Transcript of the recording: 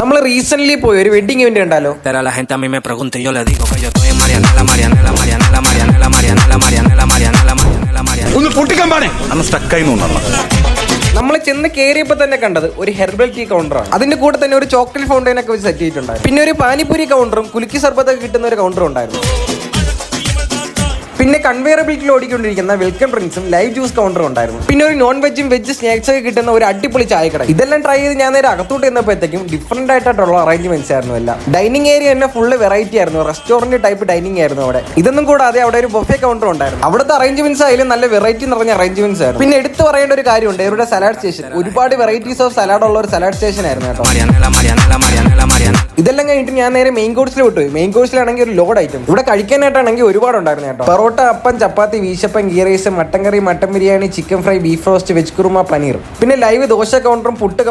നമ്മൾ റീസെന്റ് പോയി ഒരു വെഡിങ് ഇവന്റ് ഉണ്ടല്ലോ. La gente a mí me pregunta y yo le digo que yo estoy en Marianela, Marianela, Marianela, Marianela, Marianela, Marianela, Marianela, Marianela, Marianela. ഒന്ന് പൊട്ടിക്കമ്പാണേ അന്ന് സ്റ്റക്കായി തോന്നണം. നമ്മൾ ചെന്ന് കയറിയപ്പോൾ തന്നെ കണ്ടത് ഒരു ഹെർബൽ ടീ കൗണ്ടറാണ്. അതിന്റെ കൂടെ തന്നെ ഒരു ചോക്ലേറ്റ് ഫൗണ്ടൈൻ ഒക്കെ വെച്ച് സെറ്റ് ചെയ്തിട്ടുണ്ടായിരുന്നു. പിന്നെ ഒരു പാനിപൂരി കൗണ്ടറും കുലുക്കി സർബത്തൊക്കെ കിട്ടുന്ന ഒരു കൗണ്ടറും ഉണ്ടായിരുന്നു. പിന്നെ കൺവെയറബിലിറ്റിയിൽ ഓടിക്കൊണ്ടിരിക്കുന്ന വെൽക്കം ഡ്രിങ്ക്സും ലൈവ് ജ്യൂസ് കൗണ്ടറും ഉണ്ടായിരുന്നു. പിന്നെ ഒരു നോൺ വെജും വെജ് സ്നാക്സ് ഒക്കെ കിട്ടുന്ന ഒരു അടിപൊളി ചായക്കട. ഇതെല്ലാം ട്രൈ ചെയ്ത് ഞാൻ നേരെ അകത്തോട്ട് ചെന്നപ്പോഴത്തേക്കും ഡിഫറെന്റ് ആയിട്ടുള്ള അറേഞ്ച്മെന്റ്സ് ആയിരുന്നു എല്ലാം. ഡൈനിങ് ഏരിയ തന്നെ ഫുള്ള് വെറൈറ്റി ആയിരുന്നു. റെസ്റ്റോറന്റ് ടൈപ്പ് ഡൈനിങ് ആയിരുന്നു അവിടെ. ഇതൊന്നും കൂടാതെ അവിടെ ഒരു ബൊഫെ കൗണ്ടർ ഉണ്ടായിരുന്നു. അവിടുത്തെ അറേഞ്ച്മെന്റ്സ് ആയാലും നല്ല വെറൈറ്റി നിറഞ്ഞ അറേഞ്ച്മെന്റ്സ് ആയിരുന്നു. പിന്നെ എടുത്തു പറയേണ്ട ഒരു കാര്യമുണ്ട്, ഇവരുടെ സലാഡ് സ്റ്റേഷൻ ഒരുപാട് വെറൈറ്റീസ് ഓഫ് സലാഡ് ഉള്ള ഒരു സലാഡ് സ്റ്റേഷൻ ആയിരുന്നു കേട്ടോ. ഇതെല്ലാം കഴിഞ്ഞിട്ട് ഞാൻ നേരെ മെയിൻ കോഴ്സിൽ വിട്ടു. മെയിൻ കോഴ്സിലാണെങ്കിൽ ഒരു ലോഡ് ഐറ്റം ഇവിടെ കഴിക്കാനായിട്ടാണെങ്കിൽ ഒരുപാടുണ്ടായിരുന്നു കേട്ടോ. Parotta, appam, chapati, veeshappam, ghee rice, mutton curry, mutton biryani, chicken fry, beef roast, veg kurma, paneer. പിന്നെ ലൈവ് ദോശ കൗണ്ടറും പുട്ട് കൗണ്ടറും